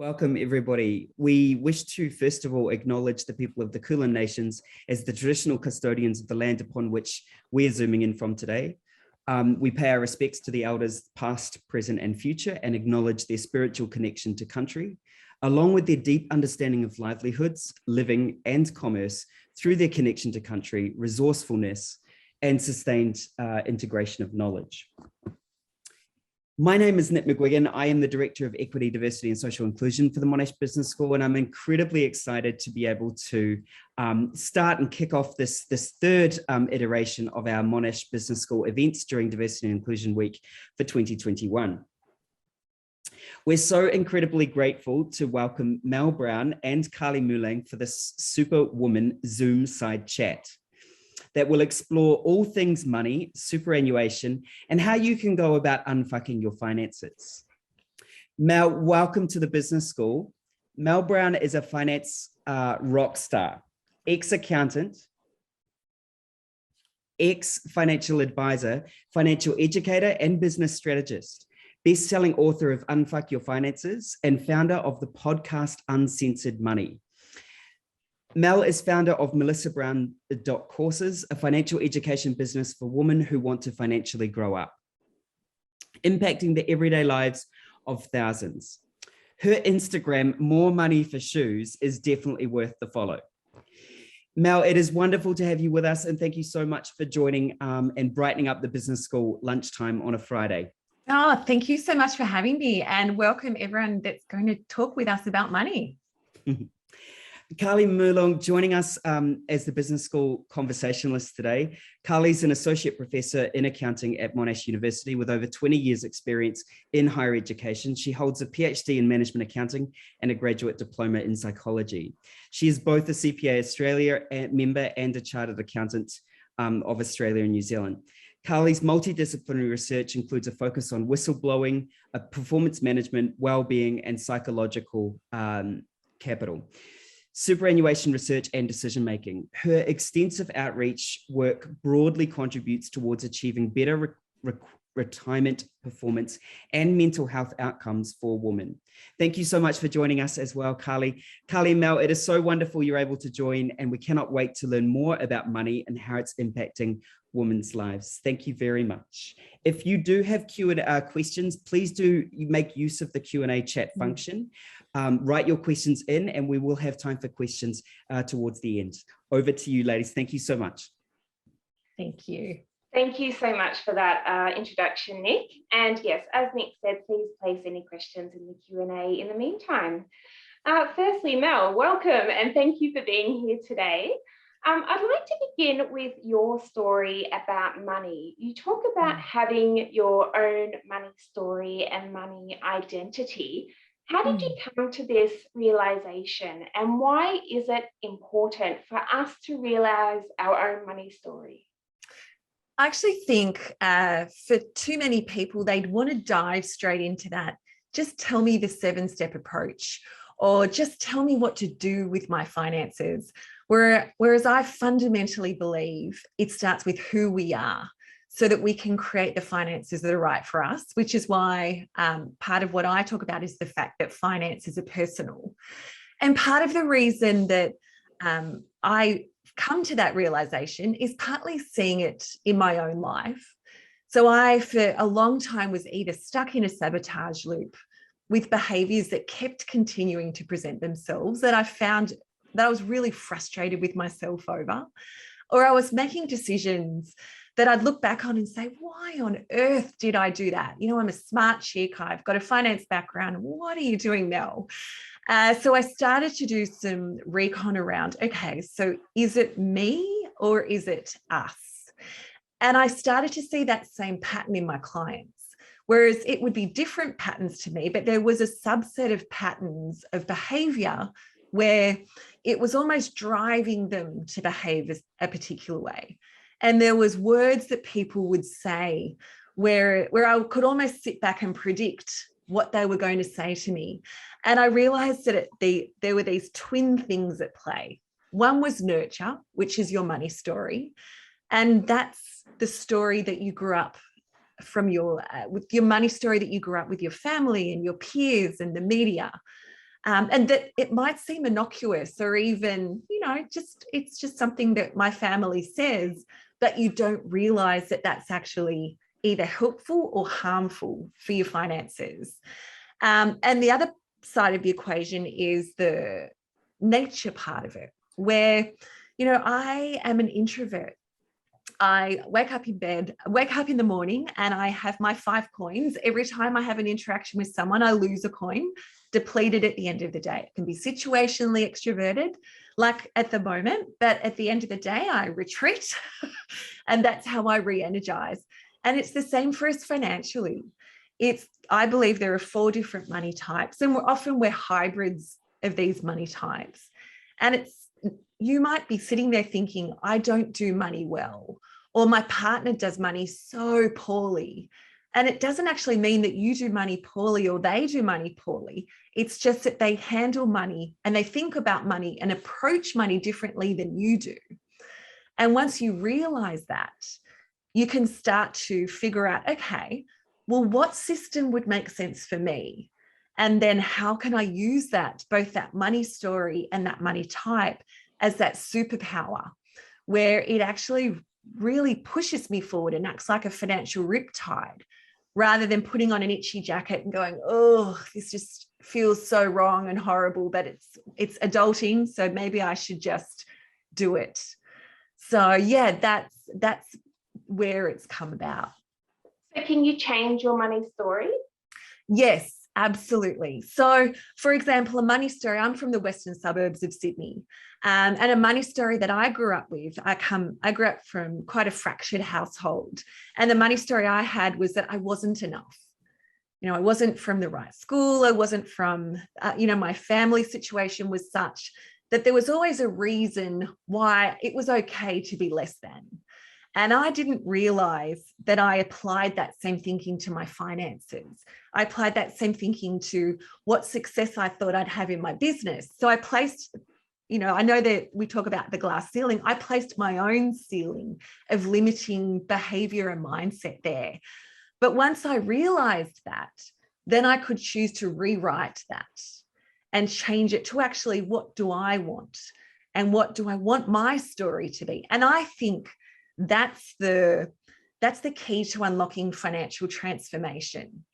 Welcome, everybody. We wish to, first of all, acknowledge the people of the Kulin Nations as the traditional custodians of the land upon which we're zooming in from today. We pay our respects to the elders past, present, and future, and acknowledge their spiritual connection to country, along with their deep understanding of livelihoods, living, and commerce through their connection to country, resourcefulness, and sustained integration of knowledge. My name is Nick McGuigan. I am the Director of Equity, Diversity and Social Inclusion for the Monash Business School, and I'm incredibly excited to be able to start and kick off this third iteration of our Monash Business School events during Diversity and Inclusion Week for 2021. We're so incredibly grateful to welcome Mel Browne and Carly Moulang for this Superwoman Zoom side chat that will explore all things money, superannuation, and how you can go about unfucking your finances. Mel, welcome to the Business School. Mel Browne is a finance rock star, ex-accountant, ex-financial advisor, financial educator, and business strategist, best-selling author of Unfuck Your Finances, and founder of the podcast Uncensored Money. Mel is founder of Melissa Browne Courses, a financial education business for women who want to financially grow up, impacting the everyday lives of thousands. Her Instagram, More Money for Shoes, is definitely worth the follow. Mel, it is wonderful to have you with us, and thank you so much for joining and brightening up the Business School lunchtime on a Friday. Oh, thank you so much for having me, and welcome everyone that's going to talk with us about money. Carly Moulang joining us as the Business School conversationalist today. Carly's an associate professor in accounting at Monash University with over 20 years experience in higher education. She holds a PhD in management accounting and a graduate diploma in psychology. She is both a CPA Australia member and a chartered accountant of Australia and New Zealand. Carly's multidisciplinary research includes a focus on whistleblowing, performance management, well-being, and psychological capital, superannuation research, and decision-making. Her extensive outreach work broadly contributes towards achieving better retirement performance and mental health outcomes for women. Thank you so much for joining us as well, Carly. Carly and Mel, it is so wonderful you're able to join, and we cannot wait to learn more about money and how it's impacting women's lives. Thank you very much. If you do have Q&A questions, please do make use of the Q&A chat function. Write your questions in, and we will have time for questions towards the end. Over to you, ladies. Thank you so much. Thank you. Thank you so much for that introduction, Nick. And yes, as Nick said, please place any questions in the Q&A in the meantime. Firstly, Mel, welcome, and thank you for being here today. I'd like to begin with your story about money. You talk about having your own money story and money identity. How did you come to this realization, and why is it important for us to realize our own money story? I actually think for too many people, they'd want to dive straight into that. Just tell me the 7-step approach, or just tell me what to do with my finances. Whereas I fundamentally believe it starts with who we are, so that we can create the finances that are right for us, which is why part of what I talk about is the fact that finances are personal. And part of the reason that I come to that realization is partly seeing it in my own life. So I, for a long time, was either stuck in a sabotage loop with behaviors that kept continuing to present themselves, that I found that I was really frustrated with myself over, or I was making decisions that I'd look back on and say, why on earth did I do that? You know, I'm a smart chick, I've got a finance background. What are you doing, Mel? So I started to do some recon around, okay, so is it me or is it us? And I started to see that same pattern in my clients, whereas it would be different patterns to me, but there was a subset of patterns of behavior where it was almost driving them to behave a particular way. And there was words that people would say where I could almost sit back and predict what they were going to say to me. And I realized that there were these twin things at play. One was nurture, which is your money story. And that's the story that you grew up from with your money story that you grew up with your family and your peers and the media. And that it might seem innocuous or even, it's just something that my family says, but you don't realize that that's actually either helpful or harmful for your finances. And the other side of the equation is the nature part of it, where, I am an introvert. I wake up in the morning and I have my 5 coins. Every time I have an interaction with someone, I lose a coin, depleted at the end of the day. It can be situationally extroverted, like at the moment, but at the end of the day, I retreat and that's how I re-energize. And it's the same for us financially. I believe there are 4 different money types, and we're hybrids of these money types. And you might be sitting there thinking, I don't do money well, or my partner does money so poorly. And it doesn't actually mean that you do money poorly or they do money poorly. It's just that they handle money and they think about money and approach money differently than you do. And once you realize that, you can start to figure out, okay, well, what system would make sense for me? And then how can I use that, both that money story and that money type, as that superpower, where it actually really pushes me forward and acts like a financial riptide, rather than putting on an itchy jacket and going, oh, this just feels so wrong and horrible, but it's adulting, so maybe I should just do it. So yeah, that's where it's come about. So can you change your money story? Yes, absolutely. So, for example, a money story, I'm from the western suburbs of Sydney, and a money story that I grew up with, I grew up from quite a fractured household, and the money story I had was that I wasn't enough. I wasn't from the right school. I wasn't from, my family situation was such that there was always a reason why it was okay to be less than. And I didn't realize that I applied that same thinking to my finances. I applied that same thinking to what success I thought I'd have in my business. So I placed, I know that we talk about the glass ceiling. I placed my own ceiling of limiting behavior and mindset there. But once I realized that, then I could choose to rewrite that and change it to actually, what do I want? And what do I want my story to be? And I think that's the key to unlocking financial transformation,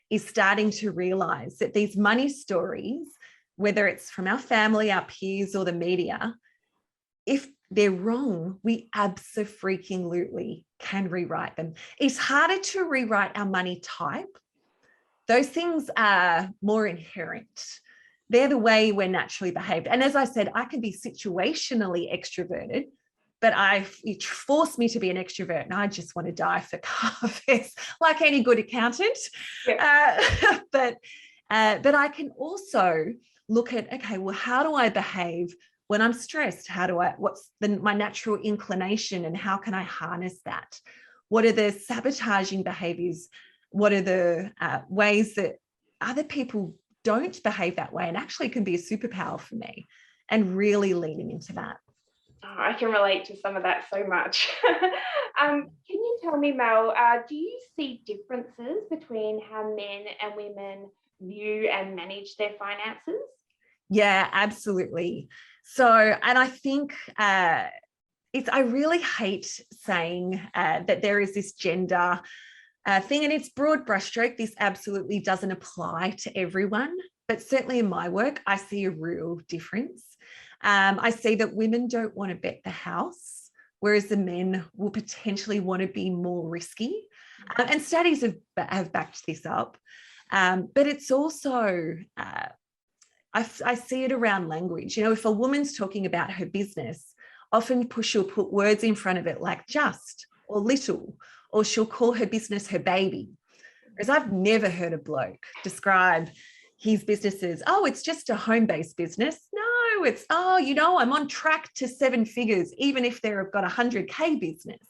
is starting to realize that these money stories, whether it's from our family, our peers, or the media, if they're wrong, we abso-freaking-lutely can rewrite them. It's harder to rewrite our money type. Those things are more inherent. They're the way we're naturally behaved. And as I said, I can be situationally extroverted, but it forced me to be an extrovert, and I just want to die for cafes, like any good accountant. Yeah. But I can also look at, okay, well, how do I behave when I'm stressed? What's my natural inclination, and how can I harness that? What are the sabotaging behaviors? What are the ways that other people don't behave that way, and actually can be a superpower for me, and really leaning into that. Oh, I can relate to some of that so much. Can you tell me, Mel, do you see differences between how men and women view and manage their finances? Yeah, absolutely. So, and I think I really hate saying that there is this gender thing, and it's broad brushstroke. This absolutely doesn't apply to everyone, but certainly in my work, I see a real difference. I see that women don't want to bet the house, whereas the men will potentially want to be more risky. And studies have backed this up. But it's also, I see it around language. If a woman's talking about her business, often she'll put words in front of it like just or little, or she'll call her business her baby. Whereas I've never heard a bloke describe his business as, oh, it's just a home-based business. No, it's, I'm on track to 7 figures, even if they've got a 100K business.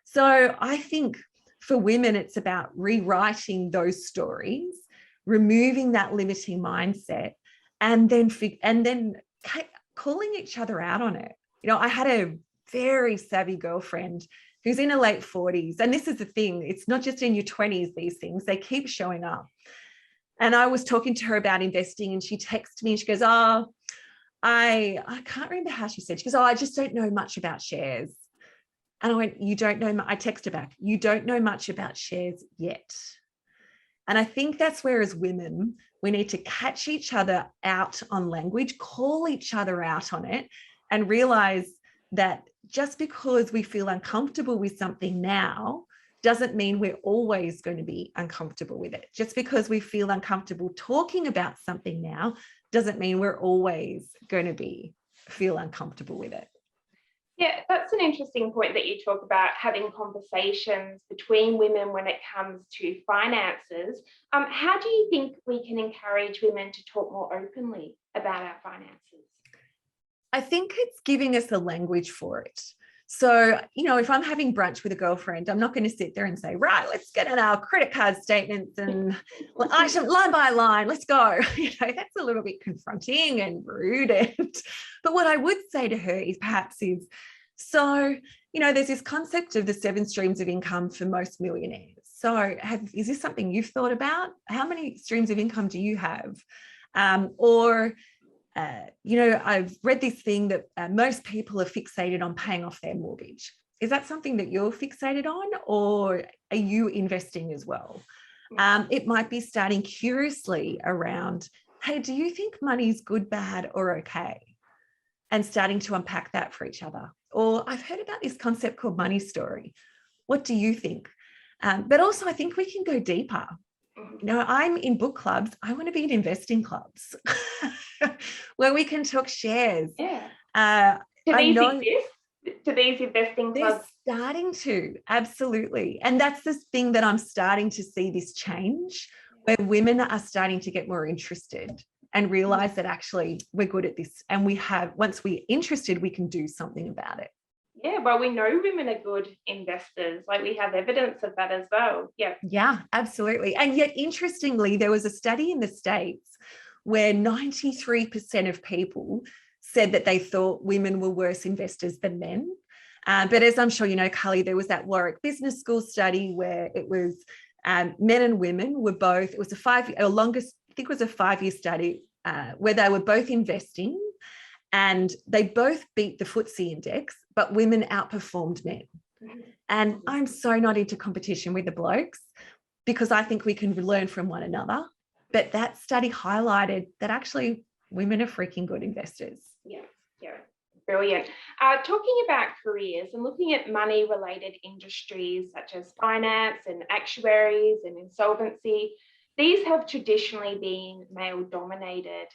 So I think for women, it's about rewriting those stories, removing that limiting mindset, and then calling each other out on it. I had a very savvy girlfriend who's in her late 40s. And this is the thing, it's not just in your 20s, these things, they keep showing up. And I was talking to her about investing, and she texted me and she goes, oh, I can't remember how she said. She goes, oh, I just don't know much about shares. And I went, you don't know, I texted her back, you don't know much about shares yet. And I think that's where, as women, we need to catch each other out on language, call each other out on it, and realize that just because we feel uncomfortable with something now doesn't mean we're always going to be uncomfortable with it. Just because we feel uncomfortable talking about something now doesn't mean we're always going to feel uncomfortable with it. Yeah, that's an interesting point that you talk about, having conversations between women when it comes to finances. How do you think we can encourage women to talk more openly about our finances? I think it's giving us a language for it. So, if I'm having brunch with a girlfriend, I'm not going to sit there and say, right, let's get in our credit card statements and item line by line, let's go. That's a little bit confronting and rude. But what I would say to her is so, there's this concept of the 7 streams of income for most millionaires. So is this something you've thought about? How many streams of income do you have? I've read this thing that most people are fixated on paying off their mortgage. Is that something that you're fixated on, or are you investing as well? It might be starting curiously around, hey, do you think money's good, bad, or okay? And starting to unpack that for each other. Or I've heard about this concept called money story. What do you think? But also, I think we can go deeper. I'm in book clubs. I want to be in investing clubs where we can talk shares. Yeah. Do these exist? Do these investing clubs? They're starting to, absolutely. And that's this thing that I'm starting to see this change, where women are starting to get more interested and realize that actually we're good at this. And once we're interested, we can do something about it. Yeah, well, we know women are good investors. Like, we have evidence of that as well. Yeah, absolutely. And yet, interestingly, there was a study in the States where 93% of people said that they thought women were worse investors than men. But as I'm sure you know, Carly, there was that Warwick Business School study where it was men and women were both, it was a 5-year study where they were both investing, and they both beat the FTSE index, but women outperformed men. And I'm so not into competition with the blokes, because I think we can learn from one another. But that study highlighted that actually women are freaking good investors. Yeah, brilliant. Talking about careers and looking at money-related industries such as finance and actuaries and insolvency, these have traditionally been male-dominated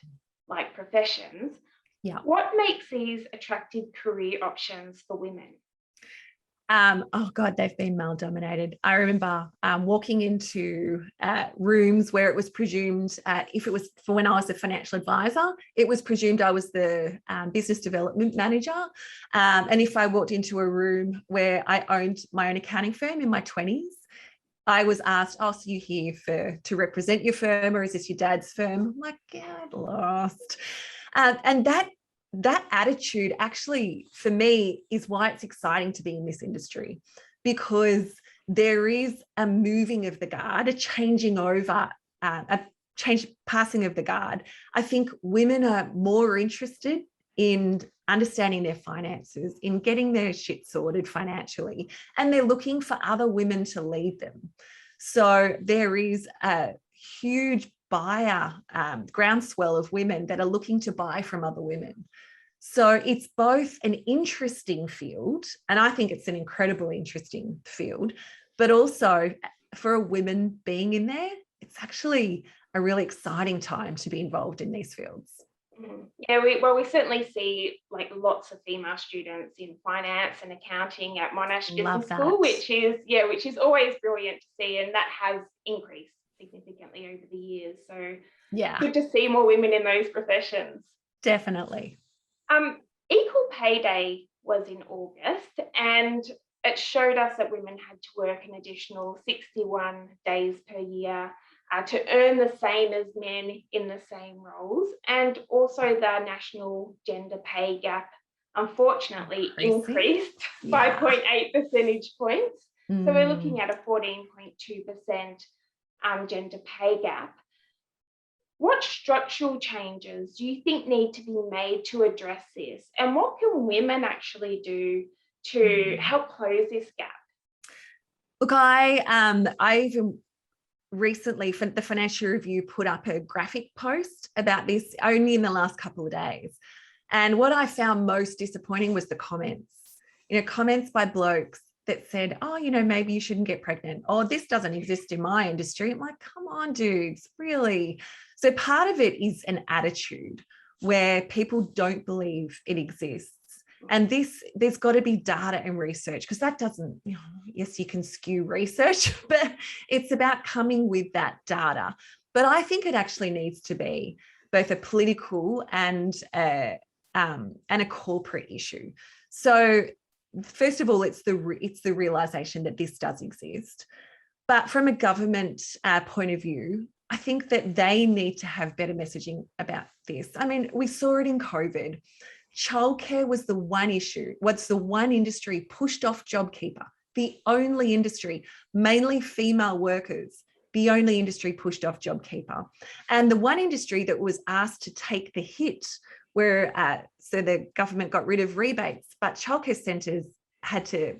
professions. Yeah. What makes these attractive career options for women? Oh God, they've been male dominated. I remember walking into rooms where it was presumed, if it was for when I was a financial advisor, it was presumed I was the business development manager. And if I walked into a room where I owned my own accounting firm in my 20s, I was asked, oh, so you here to represent your firm, or is this your dad's firm? I'm like, get lost. And that attitude actually, for me, is why it's exciting to be in this industry, because there is a moving of the guard, a changing over, passing of the guard. I think women are more interested in understanding their finances, in getting their shit sorted financially, and they're looking for other women to lead them. So there is a huge buyer groundswell of women that are looking to buy from other women. So it's both an interesting field, and I think it's an incredibly interesting field, but also for a woman being in there, it's actually a really exciting time to be involved in these fields. Yeah, we certainly see lots of female students in finance and accounting at Monash Business School, which is always brilliant to see, and that has increased significantly over the years. So yeah, good to see more women in those professions. Definitely. Equal Pay Day was in August, and it showed us that women had to work an additional 61 days per year to earn the same as men in the same roles. And also the national gender pay gap, unfortunately, increased 5.8 percentage points. So we're looking at a 14.2% gender pay gap. what structural changes do you think need to be made to address this? And what can women actually do to help close this gap? Look, I even recently, the Financial Review put up a graphic post about this only in the last couple of days. And what I found most disappointing was the comments. Comments by blokes that said, oh, maybe you shouldn't get pregnant. Or this doesn't exist in my industry. I'm like, come on, dudes, really? So part of it is an attitude where people don't believe it exists. And there's got to be data and research, because that doesn't, yes, you can skew research, but it's about coming with that data. But I think it actually needs to be both a political and a corporate issue. So first of all, it's the realization that this does exist. But from a government point of view, I think that they need to have better messaging about this. I mean, we saw it in COVID. Childcare was the one issue. What's the one industry pushed off JobKeeper? The only industry, mainly female workers, the only industry pushed off JobKeeper. And the one industry that was asked to take the hit, where so the government got rid of rebates, but childcare centres had to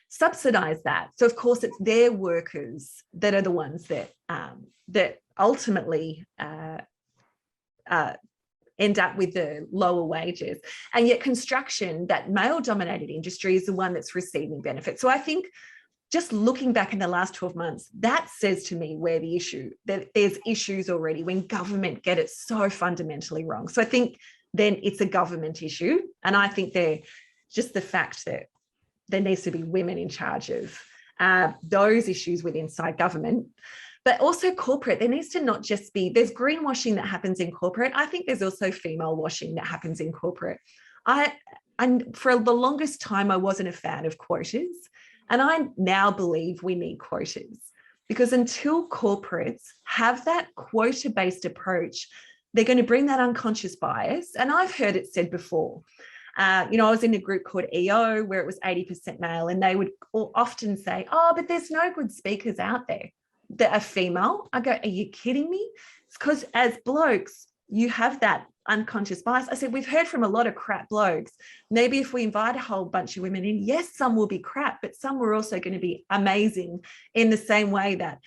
subsidise that. So of course it's their workers that are the ones that ultimately end up with the lower wages. And yet construction, that male-dominated industry, is the one that's receiving benefits. So I think just looking back in the last 12 months, that says to me where the issue, that there's issues already when government get it so fundamentally wrong. So I think then it's a government issue. And I think they're just the fact that there needs to be women in charge of those issues with inside government. But also corporate, there needs to not just be, there's greenwashing that happens in corporate. I think there's also female washing that happens in corporate. And for the longest time, I wasn't a fan of quotas. And I now believe we need quotas, because until corporates have that quota-based approach, they're going to bring that unconscious bias. And I've heard it said before. I was in a group called EO where it was 80% male, and they would often say, oh, but there's no good speakers out there that are female. I go, are you kidding me? It's because as blokes, you have that unconscious bias. I said, we've heard from a lot of crap blokes. Maybe if we invite a whole bunch of women in, yes, some will be crap, but some were also going to be amazing in the same way that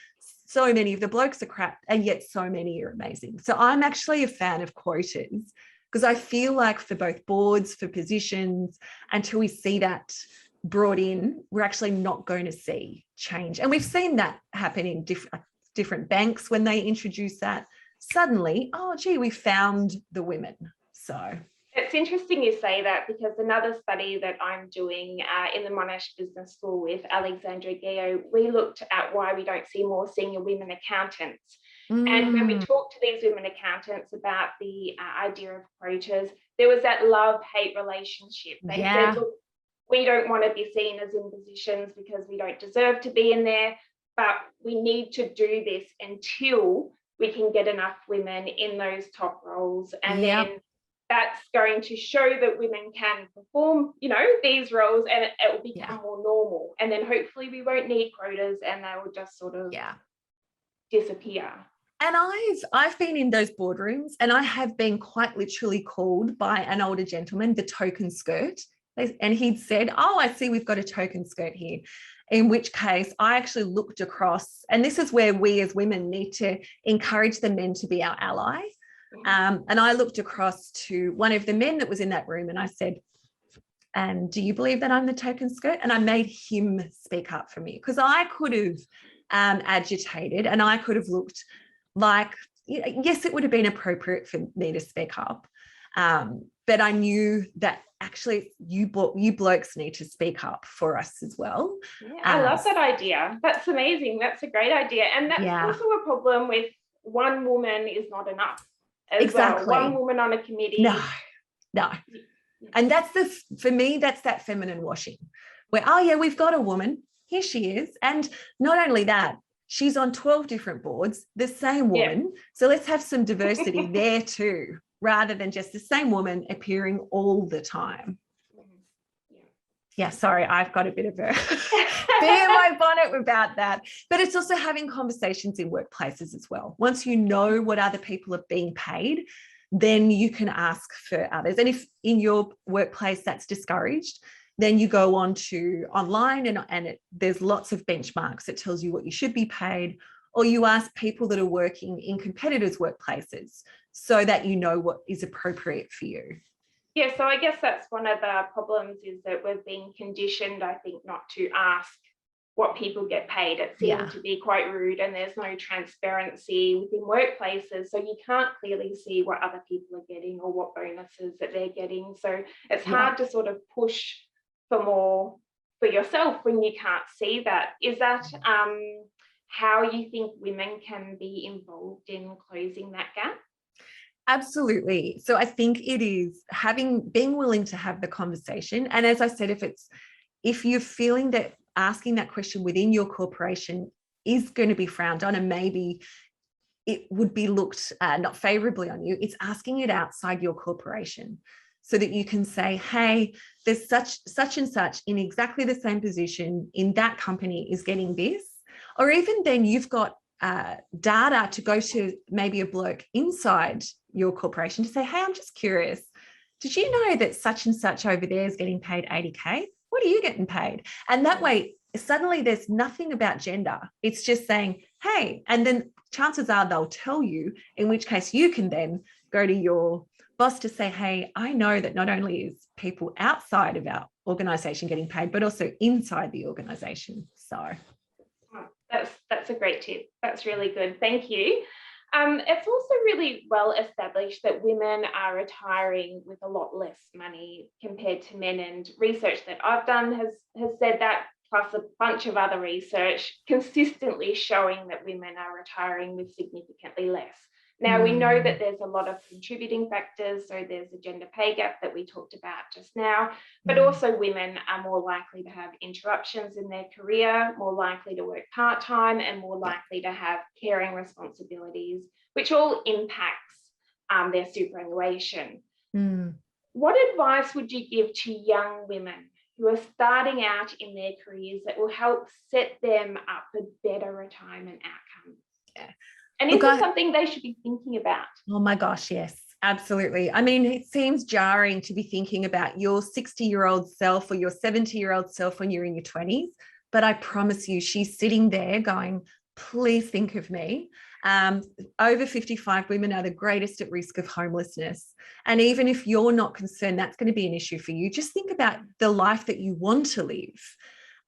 so many of the blokes are crap, and yet so many are amazing. So I'm actually a fan of quotas, because I feel like for both boards, for positions, until we see that brought in, we're actually not going to see change. And we've seen that happen in different banks when they introduce that. Suddenly, oh, gee, we found the women. So it's interesting you say that, because another study that I'm doing in the Monash Business School with Alexandra Geo, we looked at why we don't see more senior women accountants. And when we talked to these women accountants about the idea of quotas, there was that love-hate relationship. They said, look, we don't want to be seen as in positions because we don't deserve to be in there, but we need to do this until we can get enough women in those top roles. And then that's going to show that women can perform, these roles, and it will become more normal. And then hopefully we won't need quotas, and they will just sort of disappear. And I've been in those boardrooms, and I have been quite literally called by an older gentleman the token skirt. And he'd said, oh, I see we've got a token skirt here. In which case I actually looked across, and this is where we as women need to encourage the men to be our ally. And I looked across to one of the men that was in that room, and I said, and do you believe that I'm the token skirt? And I made him speak up for me, because I could have agitated, and I could have looked like, yes, it would have been appropriate for me to speak up. But I knew that actually you blokes need to speak up for us as well. Yeah, I love that idea. That's amazing. That's a great idea. And that's also a problem with one woman is not enough as well. One woman on a committee. No. And for me, that's that feminine washing where, oh yeah, we've got a woman. Here she is. And not only that, she's on 12 different boards, the same woman. So let's have some diversity there too, rather than just the same woman appearing all the time. Yeah, sorry, I've got a bit of a bee in my bonnet about that. But it's also having conversations in workplaces as well. Once you know what other people are being paid, then you can ask for others. And if in your workplace that's discouraged, then you go on to online and there's lots of benchmarks that tells you what you should be paid, or you ask people that are working in competitors' workplaces so that you know what is appropriate for you. Yeah, so I guess that's one of the problems, is that we've been conditioned, I think, not to ask what people get paid. It seems to be quite rude, and there's no transparency within workplaces, so you can't clearly see what other people are getting or what bonuses that they're getting. So it's hard to sort of push for more for yourself when you can't see that. Is that how you think women can be involved in closing that gap? Absolutely. So I think it is being willing to have the conversation. And as I said, if you're feeling that asking that question within your corporation is going to be frowned on, and maybe it would be looked not favorably on you, it's asking it outside your corporation so that you can say, hey, there's such and such in exactly the same position in that company is getting this. Or even then you've got data to go to maybe a bloke inside your corporation to say, hey, I'm just curious, did you know that such and such over there is getting paid 80K? What are you getting paid? And that way, suddenly there's nothing about gender. It's just saying, hey, and then chances are they'll tell you, in which case you can then go to your boss to say, hey, I know that not only is people outside of our organisation getting paid, but also inside the organisation. So that's a great tip. That's really good. Thank you. It's also really well established that women are retiring with a lot less money compared to men, and research that I've done has said that, plus a bunch of other research consistently showing that women are retiring with significantly less. Now, we know that there's a lot of contributing factors. So there's a gender pay gap that we talked about just now, but also women are more likely to have interruptions in their career, more likely to work part-time, and more likely to have caring responsibilities, which all impacts their superannuation. What advice would you give to young women who are starting out in their careers that will help set them up for better retirement outcomes? Yeah. And is it something they should be thinking about? Oh my gosh, yes, absolutely. I mean, it seems jarring to be thinking about your 60-year-old self or your 70-year-old self when you're in your 20s, but I promise you, she's sitting there going, please think of me. Over 55 women are the greatest at risk of homelessness. And even if you're not concerned that's going to be an issue for you, just think about the life that you want to live.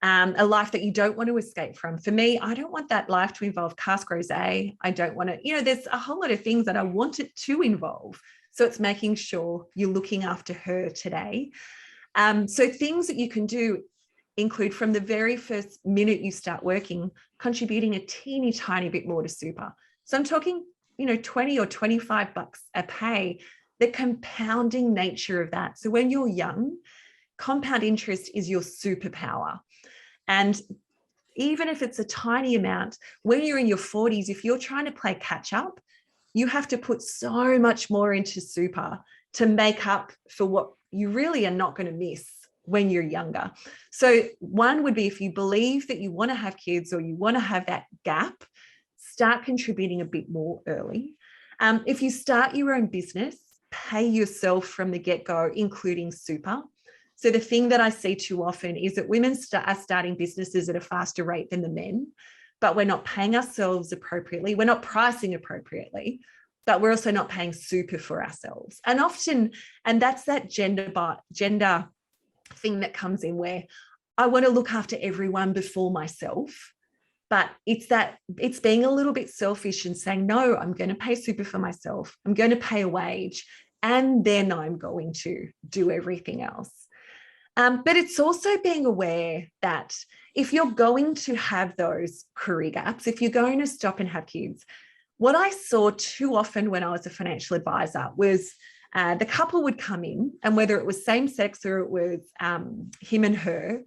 A life that you don't want to escape from. For me, I don't want that life to involve cask rosé. I don't want to, there's a whole lot of things that I want it to involve. So it's making sure you're looking after her today. So things that you can do include, from the very first minute you start working, contributing a teeny tiny bit more to super. So I'm talking, 20 or 25 bucks a pay, the compounding nature of that. So when you're young, compound interest is your superpower. And even if it's a tiny amount, when you're in your 40s, if you're trying to play catch up, you have to put so much more into super to make up for what you really are not going to miss when you're younger. So one would be, if you believe that you want to have kids or you want to have that gap, start contributing a bit more early. If you start your own business, pay yourself from the get-go, including super. So the thing that I see too often is that women are starting businesses at a faster rate than the men, but we're not paying ourselves appropriately. We're not pricing appropriately, but we're also not paying super for ourselves. And often, and that's that gender thing that comes in, where I want to look after everyone before myself. But it's being a little bit selfish and saying, no, I'm going to pay super for myself. I'm going to pay a wage, and then I'm going to do everything else. But it's also being aware that if you're going to have those career gaps, if you're going to stop and have kids, what I saw too often when I was a financial advisor was the couple would come in, and whether it was same sex or it was him and her,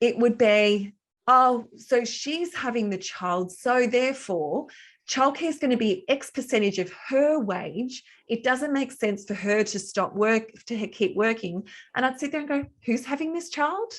it would be, oh, so she's having the child, so therefore childcare is going to be X percentage of her wage. It doesn't make sense for her to stop work, to keep working. And I'd sit there and go, who's having this child?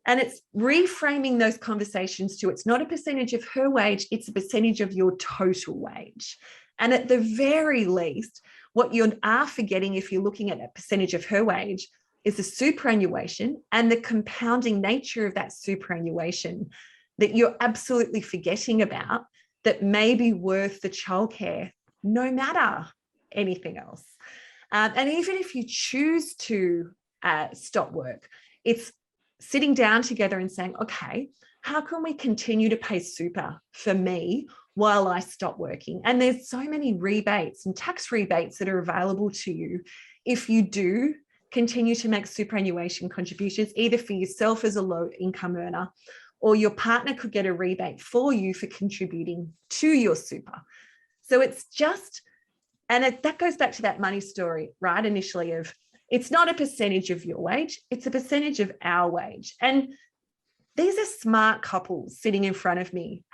And it's reframing those conversations to, it's not a percentage of her wage, it's a percentage of your total wage. And at the very least, what you are forgetting if you're looking at a percentage of her wage is the superannuation and the compounding nature of that superannuation that you're absolutely forgetting about, that may be worth the childcare no matter anything else. And even if you choose to stop work, it's sitting down together and saying, okay, how can we continue to pay super for me while I stop working? And there's so many rebates and tax rebates that are available to you if you do continue to make superannuation contributions, either for yourself as a low income earner, or your partner could get a rebate for you for contributing to your super. So it's just, and that goes back to that money story, right? Initially of, it's not a percentage of your wage, it's a percentage of our wage. And these are smart couples sitting in front of me,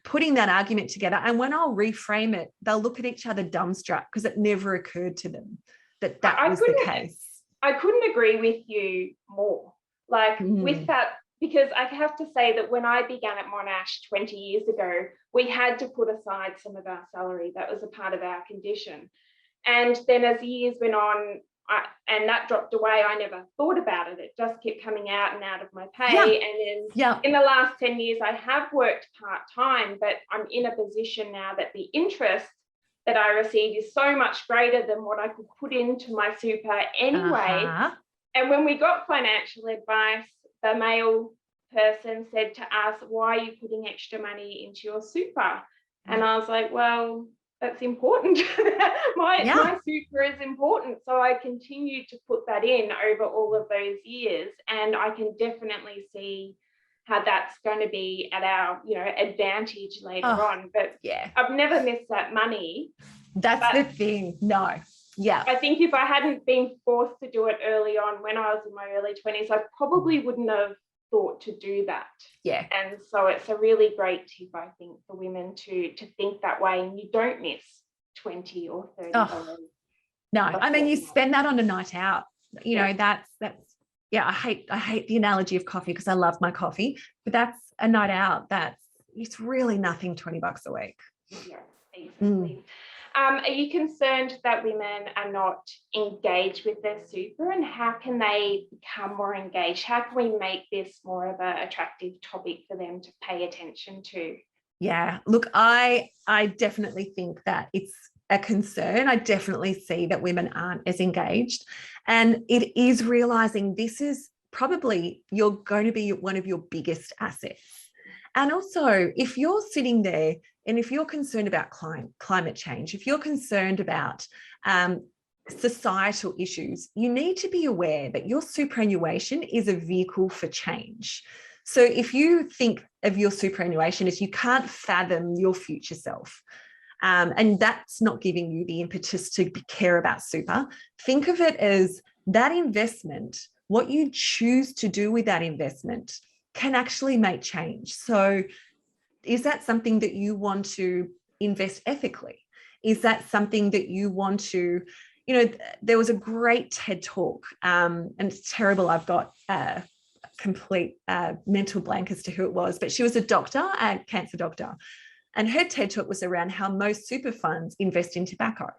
putting that argument together. And when I'll reframe it, they'll look at each other dumbstruck because it never occurred to them that was the case. I couldn't agree with you more. Like with that, because I have to say that when I began at Monash 20 years ago, we had to put aside some of our salary. That was a part of our condition. And then as years went on, and that dropped away, I never thought about it. It just kept coming out and out of my pay. Yeah. And then in the last 10 years, I have worked part-time, but I'm in a position now that the interest that I receive is so much greater than what I could put into my super anyway. And when we got financial advice, the male person said to us, why are you putting extra money into your super? And I was like, well, that's important. My super is important. So I continued to put that in over all of those years. And I can definitely see how that's going to be at our, advantage later on. But I've never missed that money. That's the thing. No. Yeah. I think if I hadn't been forced to do it early on when I was in my early 20s, I probably wouldn't have thought to do that. Yeah. And so it's a really great tip, I think, for women to think that way, and you don't miss $20 or $30. No, I mean, you spend that on a night out. That's I hate the analogy of coffee because I love my coffee, but that's a night out. It's really nothing, $20 a week. Yeah, exactly. Are you concerned that women are not engaged with their super, and how can they become more engaged? How can we make this more of an attractive topic for them to pay attention to? Yeah, look, I definitely think that it's a concern. I definitely see that women aren't as engaged, and it is realizing this is probably you're going to be one of your biggest assets. And also, if you're sitting there and if you're concerned about climate change, if you're concerned about societal issues, you need to be aware that your superannuation is a vehicle for change. So if you think of your superannuation as you can't fathom your future self, and that's not giving you the impetus to care about super, think of it as that investment, what you choose to do with that investment can actually make change. So is that something that you want to invest ethically? Is that something that you want to, there was a great TED talk, and it's terrible, I've got a complete mental blank as to who it was, but she was a doctor, a cancer doctor, and her TED talk was around how most super funds invest in tobacco.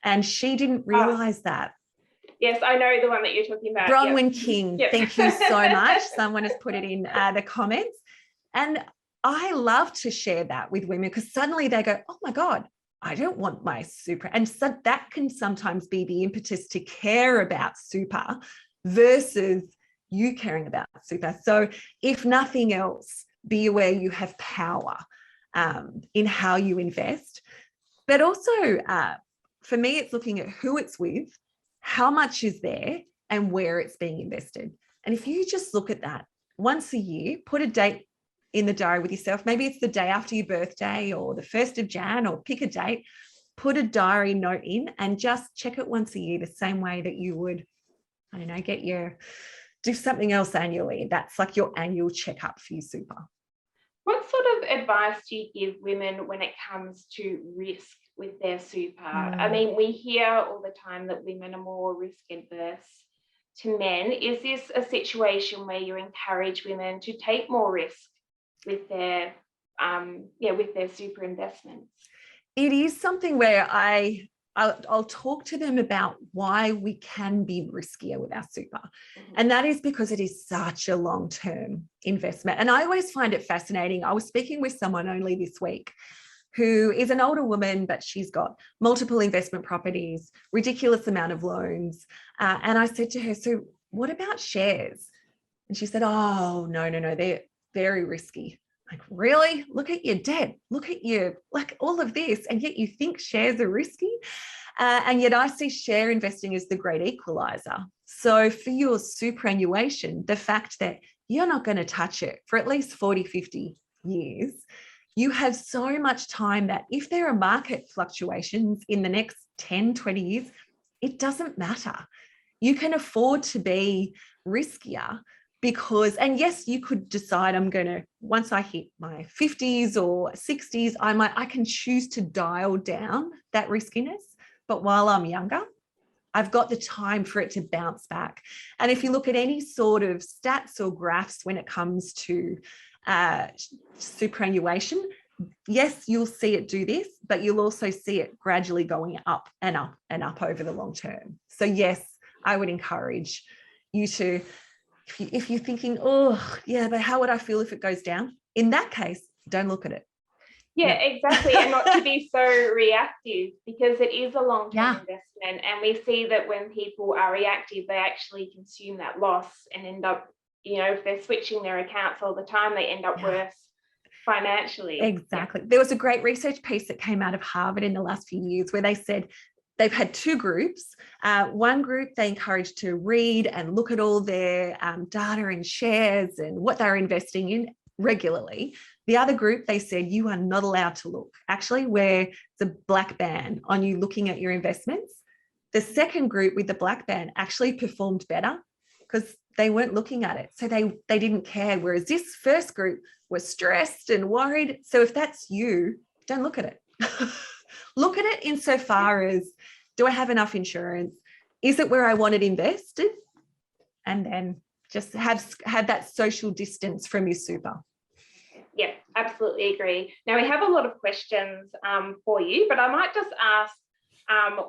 And she didn't realize that. Yes, I know the one that you're talking about. Bronwyn King, thank you so much. Someone has put it in the comments. And I love to share that with women because suddenly they go, oh my God, I don't want my super. And so that can sometimes be the impetus to care about super versus you caring about super. So if nothing else, be aware you have power in how you invest. But also for me, it's looking at who it's with, how much is there, and where it's being invested. And if you just look at that once a year, put a date in the diary with yourself. Maybe it's the day after your birthday or the 1st of Jan, or pick a date, put a diary note in and just check it once a year, the same way that you would, I don't know, do something else annually. That's like your annual checkup for your super. What sort of advice do you give women when it comes to risk with their super? I mean, we hear all the time that women are more risk adverse to men. Is this a situation where you encourage women to take more risk with their super investments? It is something where I'll talk to them about why we can be riskier with our super. And that is because it is such a long-term investment. And I always find it fascinating. I was speaking with someone only this week who is an older woman, but she's got multiple investment properties, ridiculous amount of loans. And I said to her, so what about shares? And she said, oh, no, they're very risky. Like, really? Look at your debt. Look at you, like all of this. And yet you think shares are risky. And yet I see share investing as the great equalizer. So for your superannuation, the fact that you're not going to touch it for at least 40, 50 years, you have so much time that if there are market fluctuations in the next 10, 20 years, it doesn't matter. You can afford to be riskier because, and yes, you could decide once I hit my 50s or 60s, I can choose to dial down that riskiness. But while I'm younger, I've got the time for it to bounce back. And if you look at any sort of stats or graphs when it comes to superannuation, yes, you'll see it do this, but you'll also see it gradually going up and up and up over the long term. So yes, I would encourage you to, if you're thinking, oh yeah, but how would I feel if it goes down? In that case, don't look at it. Yeah, exactly. And not to be so reactive, because it is a long-term investment. And we see that when people are reactive, they actually consume that loss and end up, if they're switching their accounts all the time, they end up worse financially. Exactly. There was a great research piece that came out of Harvard in the last few years where they said they've had two groups. One group they encouraged to read and look at all their data and shares and what they're investing in regularly. The other group, they said, you are not allowed to look. Actually, where it's a black ban on you looking at your investments. The second group with the black ban actually performed better because they weren't looking at it. So they didn't care. Whereas this first group was stressed and worried. So if that's you, don't look at it. Look at it insofar as, do I have enough insurance? Is it where I want it invested? And then just have that social distance from your super. Yeah, absolutely agree. Now we have a lot of questions for you, but I might just ask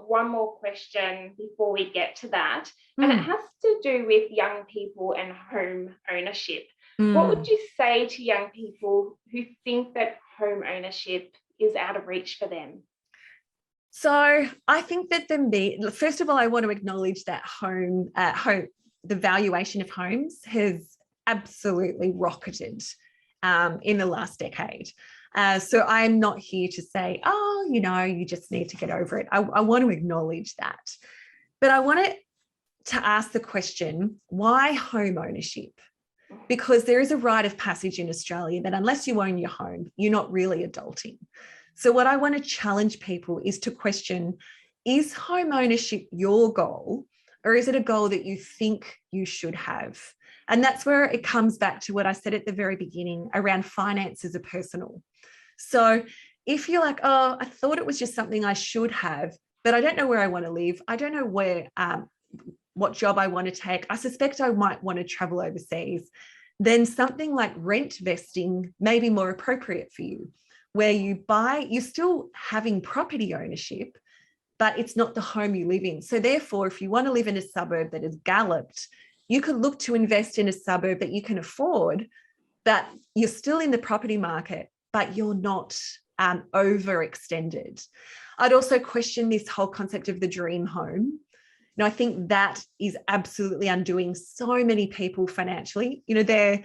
one more question before we get to that. And it has to do with young people and home ownership. What would you say to young people who think that home ownership is out of reach for them? So I think that first of all, I want to acknowledge that the valuation of homes has absolutely rocketed in the last decade. So I'm not here to say, oh, you just need to get over it. I want to acknowledge that. But I wanted to ask the question, why home ownership? Because there is a rite of passage in Australia that unless you own your home, you're not really adulting. So what I want to challenge people is to question, is home ownership your goal, or is it a goal that you think you should have? And that's where it comes back to what I said at the very beginning around finances are personal. So if you're like, oh, I thought it was just something I should have, but I don't know where I want to live. I don't know what job I want to take. I suspect I might want to travel overseas. Then something like rent vesting may be more appropriate for you, where you're still having property ownership, but it's not the home you live in. So therefore, if you want to live in a suburb that is galloped, you could look to invest in a suburb that you can afford, that you're still in the property market, but you're not overextended. I'd also question this whole concept of the dream home. I think that is absolutely undoing so many people financially. They're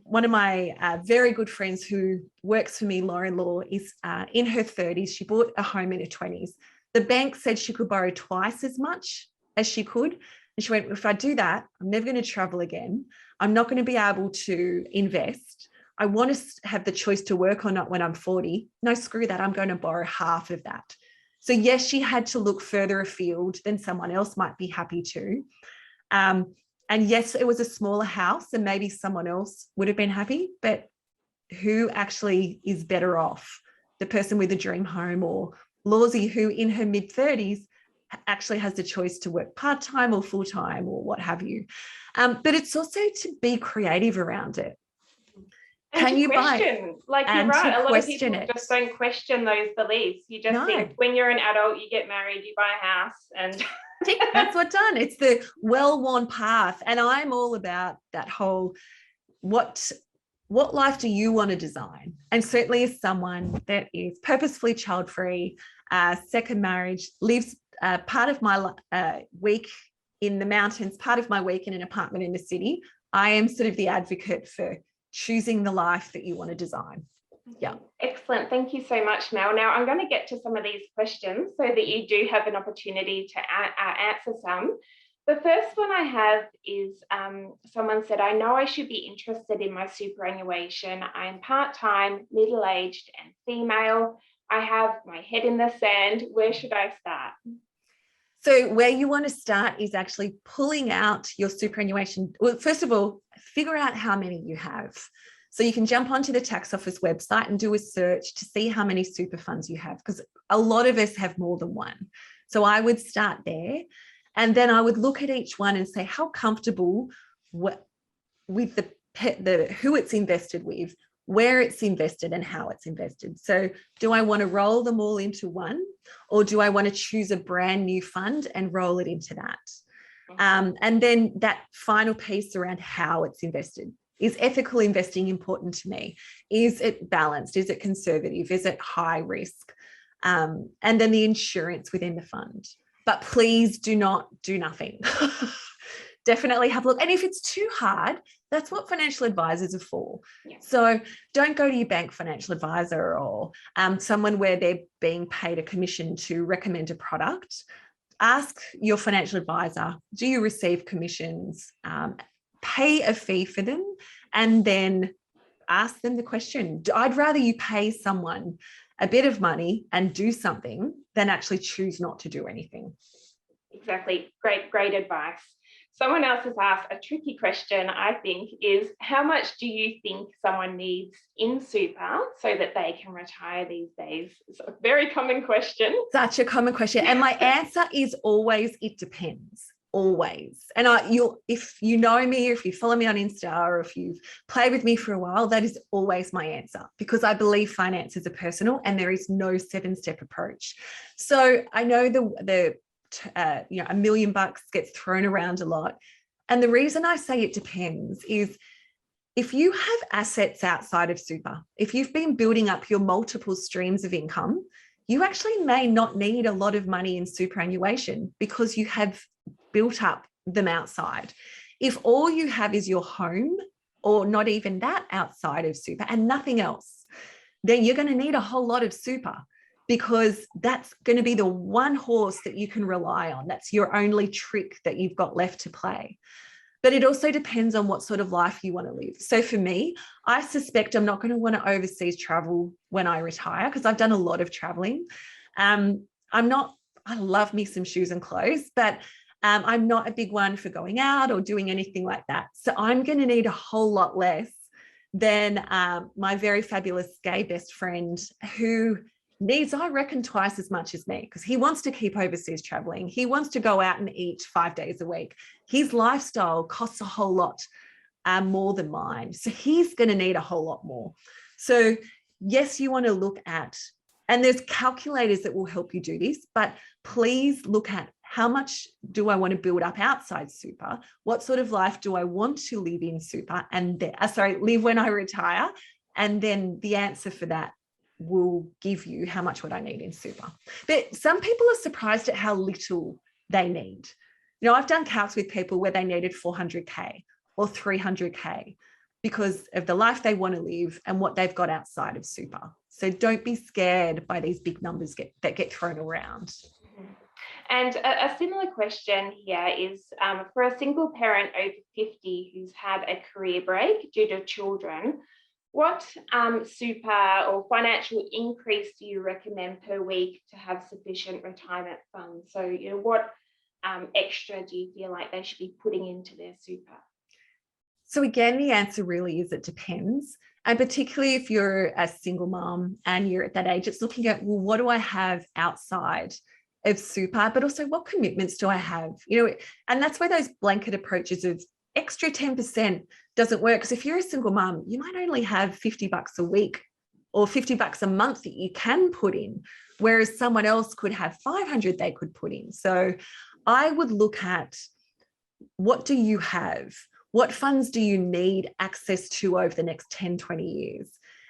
one of my very good friends who works for me, Lauren Law, is in her 30s. She bought a home in her 20s. The bank said she could borrow twice as much as she could. And she went, if I do that, I'm never going to travel again. I'm not going to be able to invest. I want to have the choice to work or not when I'm 40. No, screw that. I'm going to borrow half of that. So yes, she had to look further afield than someone else might be happy to. And yes, it was a smaller house and maybe someone else would have been happy, but who actually is better off, the person with a dream home or Lawsy, who in her mid-30s actually has the choice to work part-time or full-time or what have you. But it's also to be creative around it. And can you question, like you're right, a lot of people just don't question those beliefs. You just think when you're an adult, you get married, you buy a house, and that's what's done. It's the well-worn path. And I'm all about that whole, what life do you want to design? And certainly as someone that is purposefully child-free, second marriage, lives part of my week in the mountains, part of my week in an apartment in the city, I am sort of the advocate for choosing the life that you want to design. Yeah. Excellent. Thank you so much, Mel. Now I'm going to get to some of these questions so that you do have an opportunity to answer some. The first one I have is someone said, I know I should be interested in my superannuation. I am part-time, middle-aged and female. I have my head in the sand. Where should I start? So where you want to start is actually pulling out your superannuation. Well, first of all, figure out how many you have. So you can jump onto the tax office website and do a search to see how many super funds you have, because a lot of us have more than one. So I would start there. And then I would look at each one and say, how comfortable with the who it's invested with, where it's invested and how it's invested. So do I want to roll them all into one, or do I want to choose a brand new fund and roll it into that? And then that final piece around how it's invested. Is ethical investing important to me? Is it balanced? Is it conservative? Is it high risk? And then the insurance within the fund. But please do not do nothing. Definitely have a look. And if it's too hard, that's what financial advisors are for. Yeah. So don't go to your bank financial advisor or someone where they're being paid a commission to recommend a product. Ask your financial advisor, do you receive commissions? Pay a fee for them, and then ask them the question. I'd rather you pay someone a bit of money and do something than actually choose not to do anything. Exactly. Great advice. Someone else has asked a tricky question, I think, is how much do you think someone needs in super so that they can retire these days? It's a very common question. Such a common question. And my answer is always, it depends. Always. And if you know me, if you follow me on Insta, or if you've played with me for a while, that is always my answer, because I believe finances are personal and there is no 7-step approach. So I know $1 million gets thrown around a lot. And the reason I say it depends is if you have assets outside of super, if you've been building up your multiple streams of income, you actually may not need a lot of money in superannuation because you have built up them outside. If all you have is your home, or not even that outside of super and nothing else, then you're going to need a whole lot of super, because that's going to be the one horse that you can rely on. That's your only trick that you've got left to play. But it also depends on what sort of life you want to live. So for me, I suspect I'm not going to want to overseas travel when I retire, because I've done a lot of traveling. I love me some shoes and clothes, but I'm not a big one for going out or doing anything like that. So I'm going to need a whole lot less than my very fabulous gay best friend, who needs, I reckon, twice as much as me, because he wants to keep overseas traveling. He wants to go out and eat 5 days a week. His lifestyle costs a whole lot more than mine. So he's going to need a whole lot more. So yes, you want to look at, and there's calculators that will help you do this, but please look at how much do I want to build up outside super? What sort of life do I want to live in super and live when I retire? And then the answer for that will give you how much would I need in super. But some people are surprised at how little they need. You know, I've done calcs with people where they needed 400K or 300K because of the life they want to live and what they've got outside of super. So don't be scared by these big numbers that get thrown around. And a similar question here is for a single parent over 50 who's had a career break due to children, what super or financial increase do you recommend per week to have sufficient retirement funds? So, you know, what extra do you feel like they should be putting into their super? So again, the answer really is it depends. And particularly if you're a single mom and you're at that age, it's looking at, well, what do I have outside of super, but also what commitments do I have? And that's where those blanket approaches of extra 10% doesn't work. Because if you're a single mom, you might only have $50 a week or $50 a month that you can put in, whereas someone else could have 500 they could put in. So I would look at, what do you have? What funds do you need access to over the next 10, 20 years?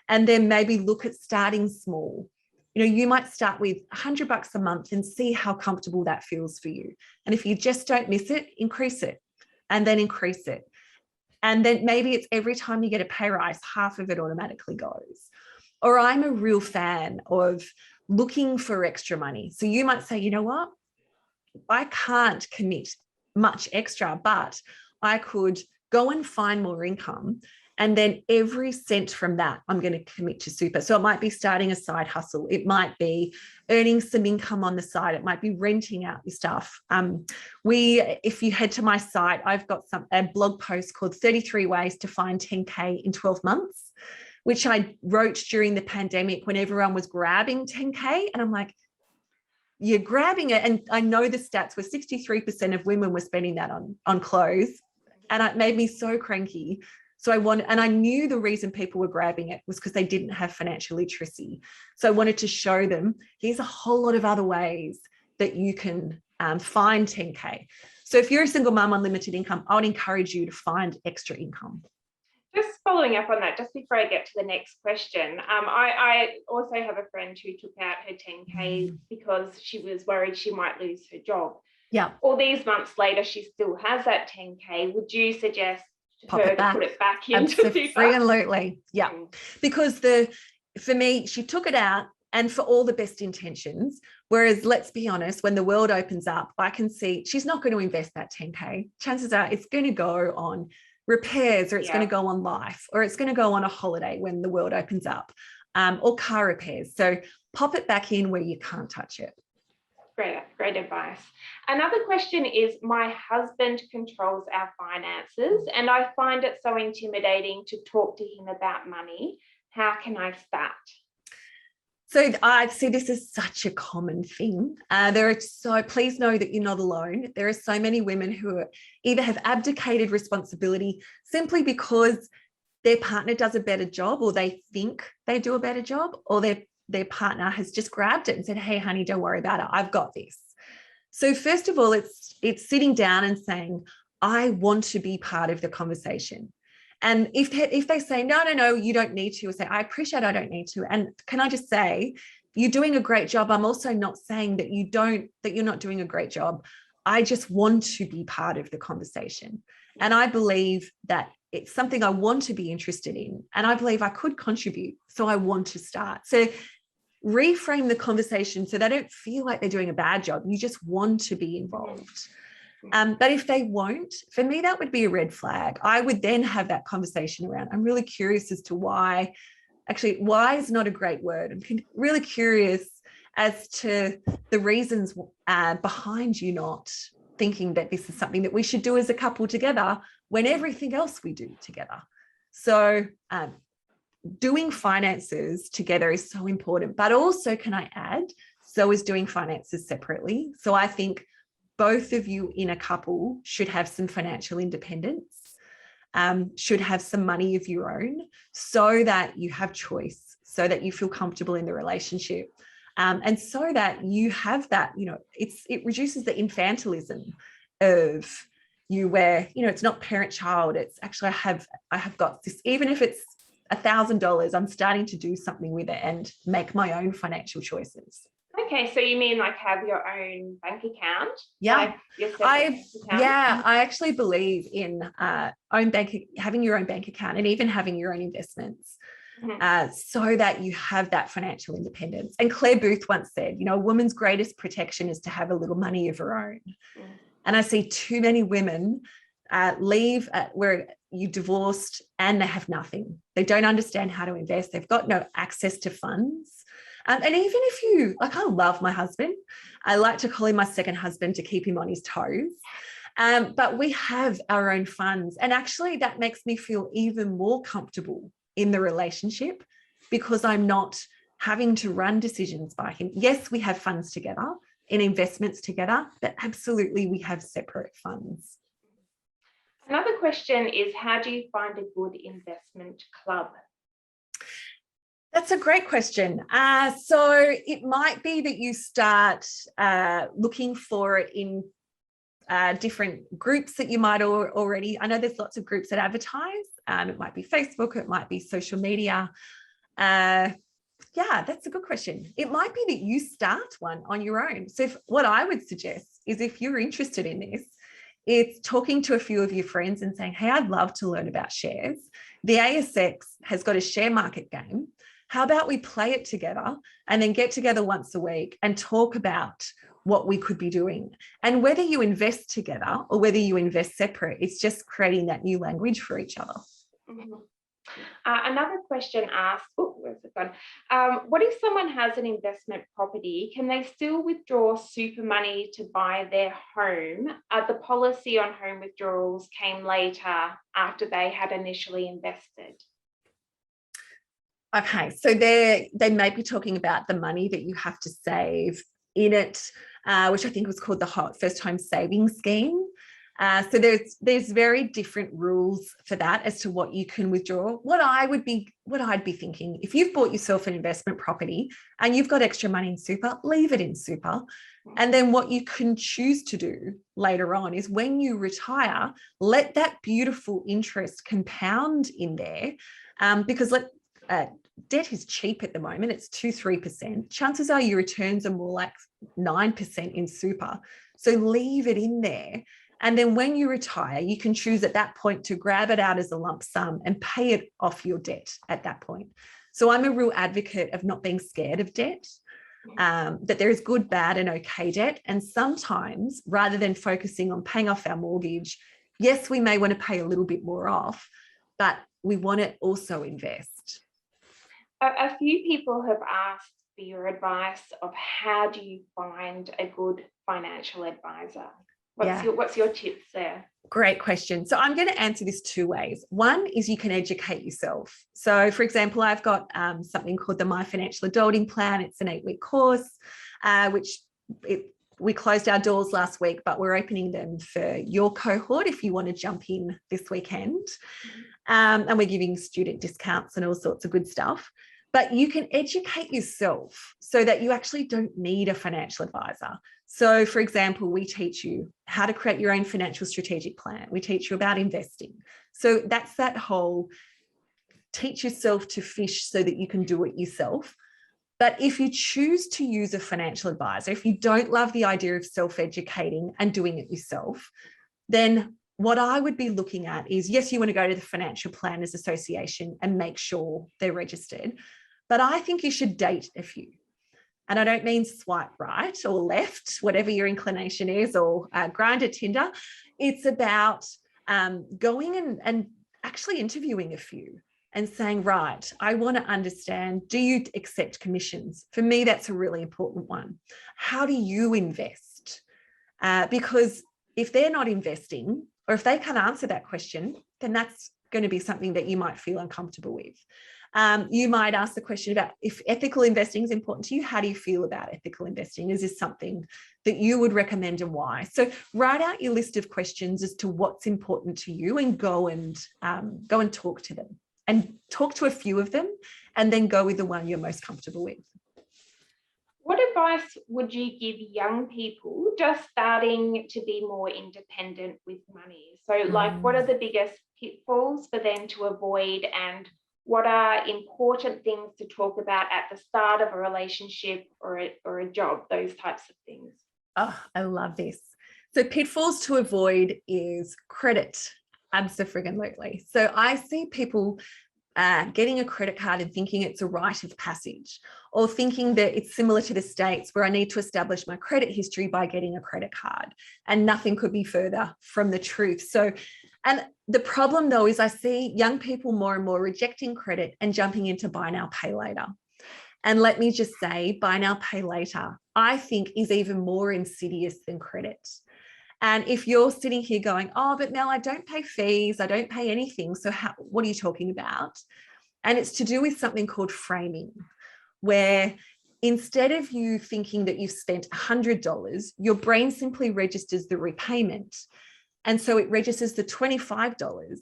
And then maybe look at starting small. You might start with $100 a month and see how comfortable that feels for you. And if you just don't miss it, increase it and then increase it. And then maybe it's every time you get a pay rise, half of it automatically goes. Or I'm a real fan of looking for extra money. So you might say, you know what? I can't commit much extra, but I could go and find more income. And then every cent from that, I'm going to commit to super. So it might be starting a side hustle. It might be earning some income on the side. It might be renting out your stuff. If you head to my site, I've got a blog post called 33 Ways to Find 10K in 12 months, which I wrote during the pandemic when everyone was grabbing 10K. And I'm like, you're grabbing it. And I know the stats were 63% of women were spending that on clothes. And it made me so cranky. So I knew the reason people were grabbing it was because they didn't have financial literacy. So I wanted to show them, here's a whole lot of other ways that you can find 10K. So if you're a single mum on limited income, I would encourage you to find extra income. Just following up on that, just before I get to the next question, I also have a friend who took out her 10K because she was worried she might lose her job. Yeah. All these months later, she still has that 10K. Would you suggest put it back into super? Absolutely. Yeah. Because for me, she took it out and for all the best intentions. Whereas let's be honest, when the world opens up, I can see she's not going to invest that 10K. Chances are it's going to go on repairs, or it's going to go on life, or it's going to go on a holiday when the world opens up, or car repairs. So pop it back in where you can't touch it. Great advice. Another question is, my husband controls our finances and I find it so intimidating to talk to him about money. How can I start? So I see this is such a common thing. Please know that you're not alone. There are so many women who either have abdicated responsibility simply because their partner does a better job, or they think they do a better job, or their partner has just grabbed it and said, hey, honey, don't worry about it. I've got this. So first of all, it's sitting down and saying, I want to be part of the conversation. And if they say, no, you don't need to, or say, I appreciate I don't need to. And can I just say, you're doing a great job. I'm also not saying that you're not doing a great job. I just want to be part of the conversation. And I believe that it's something I want to be interested in. And I believe I could contribute. So I want to start. So reframe the conversation so they don't feel like they're doing a bad job. You just want to be involved. But if they won't, for me, that would be a red flag. I would then have that conversation around, I'm really curious as to why is not a great word. I'm really curious as to the reasons behind you not thinking that this is something that we should do as a couple together when everything else we do together. So doing finances together is so important, but also, can I add, so is doing finances separately. So I think both of you in a couple should have some financial independence, should have some money of your own, so that you have choice, so that you feel comfortable in the relationship, and so that you have that, it reduces the infantilism of you, where, it's not parent-child, it's actually, I have got this, even if it's $1,000, I'm starting to do something with it and make my own financial choices. Okay, so you mean like have your own bank account? Yeah, like your bank account? I actually believe in having your own bank account, and even having your own investments, so that you have that financial independence. And Claire Booth once said, a woman's greatest protection is to have a little money of her own. And I see too many women leave where you divorced and they have nothing. They don't understand how to invest. They've got no access to funds. And even if I love my husband. I like to call him my second husband to keep him on his toes. But we have our own funds. And actually that makes me feel even more comfortable in the relationship because I'm not having to run decisions by him. Yes, we have funds together in investments together, but absolutely we have separate funds. Another question is, how do you find a good investment club? That's a great question. So it might be that you start looking for it in different groups that you might already, I know there's lots of groups that advertise. It might be Facebook, it might be social media. Yeah, that's a good question. It might be that you start one on your own. So what I would suggest is if you're interested in this, it's talking to a few of your friends and saying, hey, I'd love to learn about shares. The ASX has got a share market game. How about we play it together and then get together once a week and talk about what we could be doing? And whether you invest together or whether you invest separate, it's just creating that new language for each other. Mm-hmm. Another question asks, oh, where's it gone? What if someone has an investment property? Can they still withdraw super money to buy their home? The policy on home withdrawals came later after they had initially invested. Okay, so they may be talking about the money that you have to save in it, which I think was called the first home savings scheme. So there's very different rules for that as to what you can withdraw. What I'd be thinking, if you've bought yourself an investment property and you've got extra money in super, leave it in super. And then what you can choose to do later on is when you retire, let that beautiful interest compound in there, because debt is cheap at the moment. It's 2-3%. Chances are your returns are more like 9% in super. So leave it in there. And then when you retire, you can choose at that point to grab it out as a lump sum and pay it off your debt at that point. So I'm a real advocate of not being scared of debt, that there is good, bad, and okay debt. And sometimes rather than focusing on paying off our mortgage, yes, we may want to pay a little bit more off, but we want to also invest. A few people have asked for your advice of how do you find a good financial advisor? What's your tips there? Great question. So I'm going to answer this two ways. One is you can educate yourself. So for example, I've got something called the My Financial Adulting Plan. It's an 8-week course, we closed our doors last week, but we're opening them for your cohort if you want to jump in this weekend. And we're giving student discounts and all sorts of good stuff. But you can educate yourself so that you actually don't need a financial advisor. So for example, we teach you how to create your own financial strategic plan. We teach you about investing. So that's that whole teach yourself to fish so that you can do it yourself. But if you choose to use a financial advisor, if you don't love the idea of self-educating and doing it yourself, then what I would be looking at is, yes, you want to go to the Financial Planners Association and make sure they're registered, but I think you should date a few. And I don't mean swipe right or left, whatever your inclination is, or Grindr, Tinder. It's about going and actually interviewing a few and saying, right, I want to understand, do you accept commissions? For me, that's a really important one. How do you invest? Because if they're not investing, or if they can't answer that question, then that's going to be something that you might feel uncomfortable with. You might ask the question about if ethical investing is important to you. How do you feel about ethical investing? Is this something that you would recommend and why? So write out your list of questions as to what's important to you and go and talk to them and talk to a few of them and then go with the one you're most comfortable with. What advice would you give young people just starting to be more independent with money? So what are the biggest pitfalls for them to avoid, and what are important things to talk about at the start of a relationship or a job, those types of things? Oh, I love this. So pitfalls to avoid is credit. Absolutely. So I see people getting a credit card and thinking it's a rite of passage, or thinking that it's similar to the States where I need to establish my credit history by getting a credit card, and nothing could be further from the truth. So, and the problem though is I see young people more and more rejecting credit and jumping into buy now, pay later. And let me just say, buy now, pay later, I think is even more insidious than credit. And if you're sitting here going, oh, but Mel, I don't pay fees, I don't pay anything, so what are you talking about? And it's to do with something called framing, where instead of you thinking that you've spent $100, your brain simply registers the repayment. And so it registers the $25,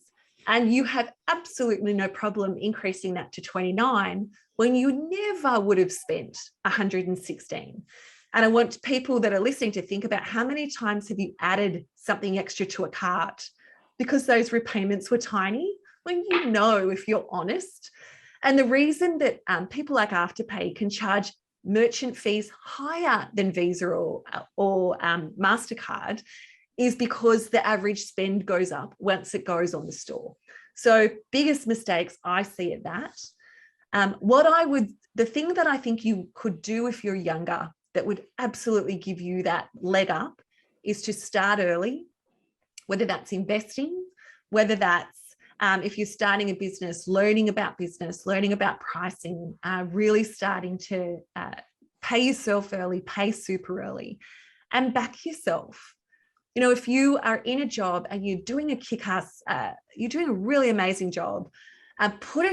and you have absolutely no problem increasing that to $29 when you never would have spent $116. And I want people that are listening to think about how many times have you added something extra to a cart because those repayments were tiny, when you know, if you're honest. And the reason that people like Afterpay can charge merchant fees higher than Visa or MasterCard is because the average spend goes up once it goes on the store. So biggest mistakes I see at that. The thing that I think you could do if you're younger that would absolutely give you that leg up is to start early, whether that's investing, whether that's if you're starting a business, learning about pricing, really starting to pay yourself early, pay super early, and back yourself. You know, if you are in a job and you're doing a kick-ass, you're doing a really amazing job, put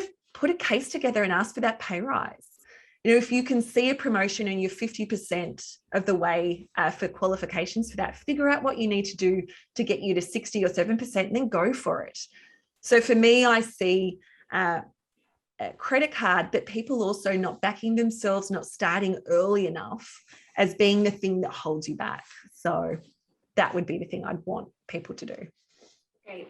a case together and ask for that pay rise. You know, if you can see a promotion and you're 50% of the way for qualifications for that, figure out what you need to do to get you to 60 or 7%, and then go for it. So for me, I see a credit card, but people also not backing themselves, not starting early enough as being the thing that holds you back. So that would be the thing I'd want people to do. Great.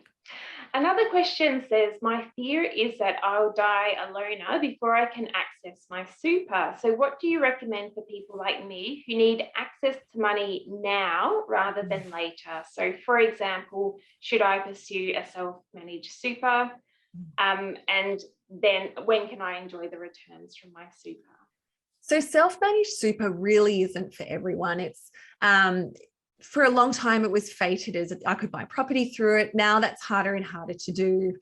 Another question says, my fear is that I'll die a loner before I can access my super. So what do you recommend for people like me who need access to money now rather than later? So for example, should I pursue a self-managed super? And then when can I enjoy the returns from my super? So self-managed super really isn't for everyone. It's for a long time, it was fated as I could buy property through it. Now that's harder and harder to do.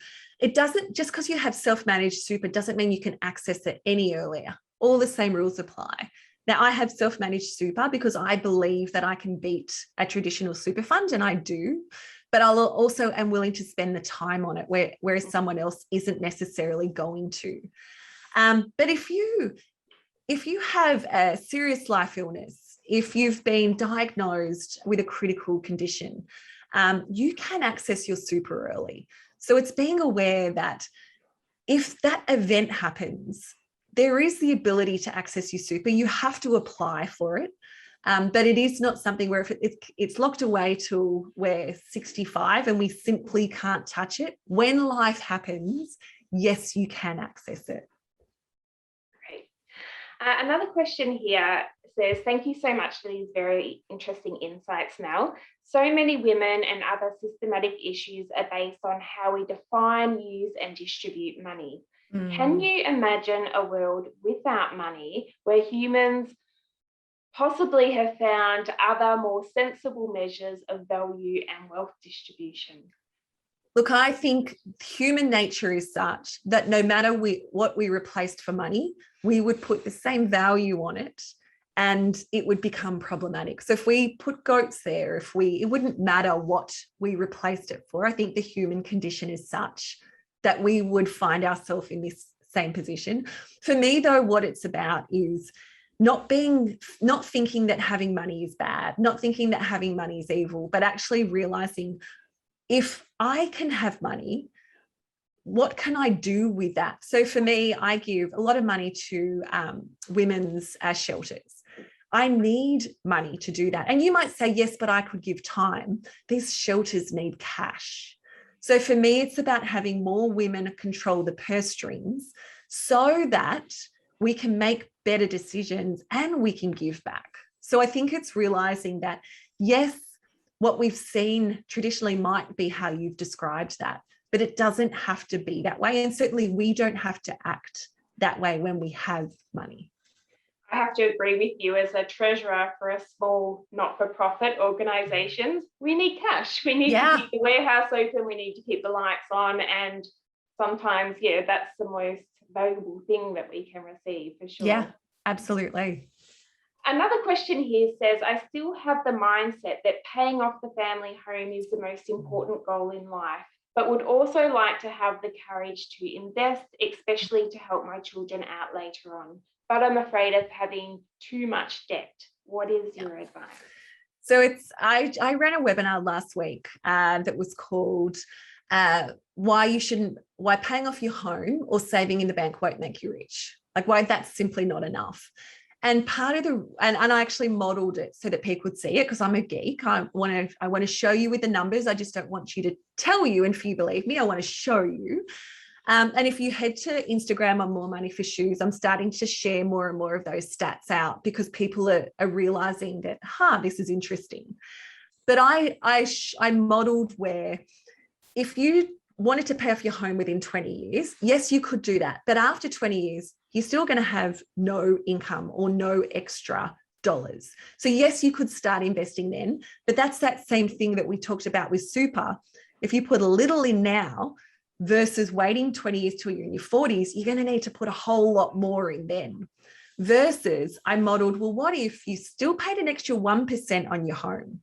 It doesn't, just because you have self-managed super doesn't mean you can access it any earlier. All the same rules apply. Now I have self-managed super because I believe that I can beat a traditional super fund, and I do, but I'll also am willing to spend the time on it whereas someone else isn't necessarily going to. But if you have a serious life illness, if you've been diagnosed with a critical condition, you can access your super early. So it's being aware that if that event happens, there is the ability to access your super. You have to apply for it, but it is not something where if it's locked away till we're 65 and we simply can't touch it. When life happens, yes, you can access it. Great. Another question here says, thank you so much for these very interesting insights, Mel. So many women and other systematic issues are based on how we define, use and distribute money. Can you imagine a world without money where humans possibly have found other more sensible measures of value and wealth distribution? Look, I think human nature is such that no matter what we replaced for money, we would put the same value on it and it would become problematic. So if we put goats there, it wouldn't matter what we replaced it for. I think the human condition is such that we would find ourselves in this same position. For me, though, what it's about is not thinking that having money is bad, not thinking that having money is evil, but actually realizing if I can have money, what can I do with that? So for me, I give a lot of money to women's shelters. I need money to do that. And you might say, yes, but I could give time. These shelters need cash. So for me, it's about having more women control the purse strings so that we can make better decisions and we can give back. So I think it's realizing that, yes, what we've seen traditionally might be how you've described that, but it doesn't have to be that way. And certainly we don't have to act that way when we have money. I have to agree with you. As a treasurer for a small not-for-profit organisation, we need cash. We need to keep the warehouse open. We need to keep the lights on. And sometimes, that's the most valuable thing that we can receive, for sure. Yeah, absolutely. Another question here says, I still have the mindset that paying off the family home is the most important goal in life, but would also like to have the courage to invest, especially to help my children out later on. But I'm afraid of having too much debt. What is your advice? So I ran a webinar last week that was called why paying off your home or saving in the bank won't make you rich. Like why that's simply not enough. And part of and I actually modeled it so that people could see it because I'm a geek. I want to show you with the numbers. I just don't want you to tell you and if you believe me, I want to show you. And if you head to Instagram on More Money for Shoes, I'm starting to share more and more of those stats out because people are realizing that, this is interesting. But I modeled where if you wanted to pay off your home within 20 years, yes, you could do that. But after 20 years, you're still going to have no income or no extra dollars. So yes, you could start investing then, but that's that same thing that we talked about with super. If you put a little in now versus waiting 20 years till you're in your 40s, you're going to need to put a whole lot more in then. Versus I modeled, well, what if you still paid an extra 1% on your home?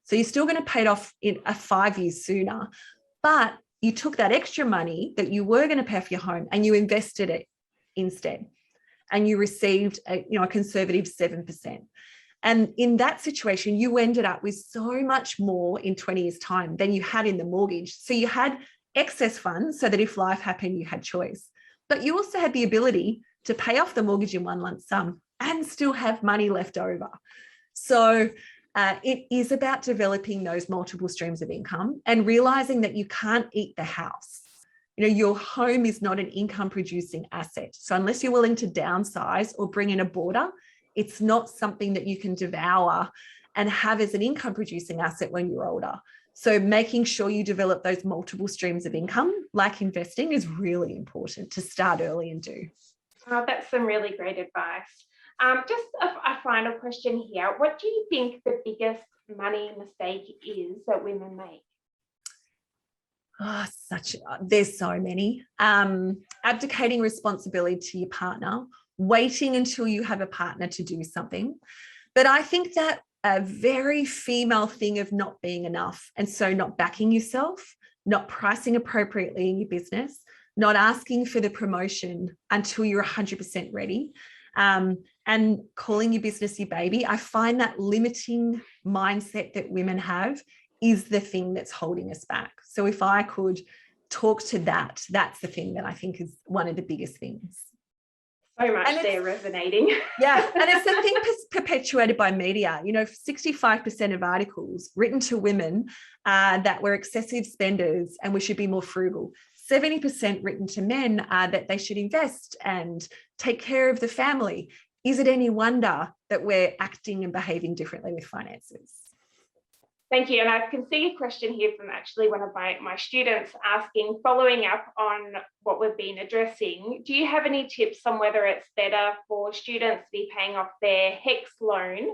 So you're still going to pay it off in 5 years sooner, but you took that extra money that you were going to pay off your home and you invested it instead. And you received a conservative 7%. And in that situation, you ended up with so much more in 20 years' time than you had in the mortgage. So you had excess funds so that if life happened, you had choice. But you also had the ability to pay off the mortgage in one lump sum and still have money left over. So it is about developing those multiple streams of income and realizing that you can't eat the house. Your home is not an income producing asset. So unless you're willing to downsize or bring in a boarder, it's not something that you can devour and have as an income producing asset when you're older. So making sure you develop those multiple streams of income, like investing, is really important to start early and do. Oh, that's some really great advice. Just a final question here. What do you think the biggest money mistake is that women make? There's so many. Abdicating responsibility to your partner, waiting until you have a partner to do something. But I think that a very female thing of not being enough. And so not backing yourself, not pricing appropriately in your business, not asking for the promotion until you're 100% ready, and calling your business your baby. I find that limiting mindset that women have is the thing that's holding us back. So if I could talk to that, that's the thing that I think is one of the biggest things. So much there resonating. Yeah, and it's the thing perpetuated by media. 65% of articles written to women that we're excessive spenders and we should be more frugal. 70% written to men that they should invest and take care of the family. Is it any wonder that we're acting and behaving differently with finances? Thank you. And I can see a question here from actually one of my students asking, following up on what we've been addressing, do you have any tips on whether it's better for students to be paying off their HECS loan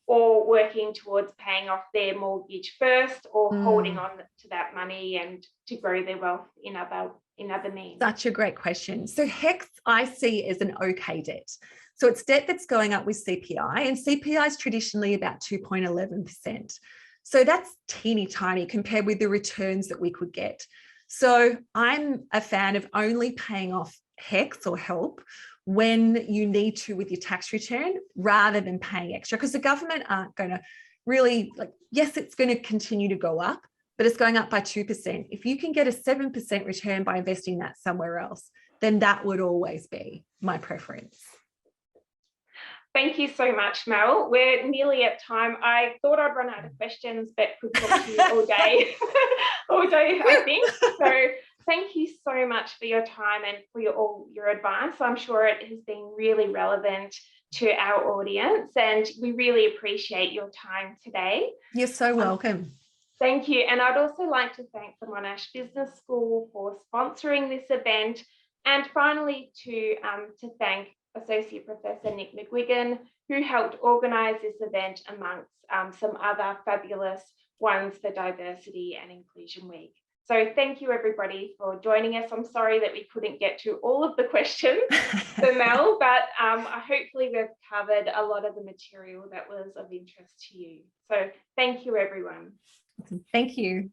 or working towards paying off their mortgage first, or holding on to that money and to grow their wealth in other means? Such a great question. So HECS I see as an okay debt. So it's debt that's going up with CPI, and CPI is traditionally about 2.11%. So that's teeny tiny compared with the returns that we could get. So I'm a fan of only paying off HECS or HELP when you need to with your tax return, rather than paying extra, because the government aren't going to really, yes, it's going to continue to go up, but it's going up by 2%. If you can get a 7% return by investing that somewhere else, then that would always be my preference. Thank you so much, Mel. We're nearly at time. I thought I'd run out of questions, but could talk to you all day, I think. So thank you so much for your time and for your advice. I'm sure it has been really relevant to our audience, and we really appreciate your time today. You're so welcome. Thank you. And I'd also like to thank the Monash Business School for sponsoring this event. And finally, to thank Associate Professor Nick McGuigan, who helped organise this event amongst some other fabulous ones for Diversity and Inclusion Week. So thank you everybody for joining us. I'm sorry that we couldn't get to all of the questions for Mel, but hopefully we've covered a lot of the material that was of interest to you. So thank you everyone. Thank you.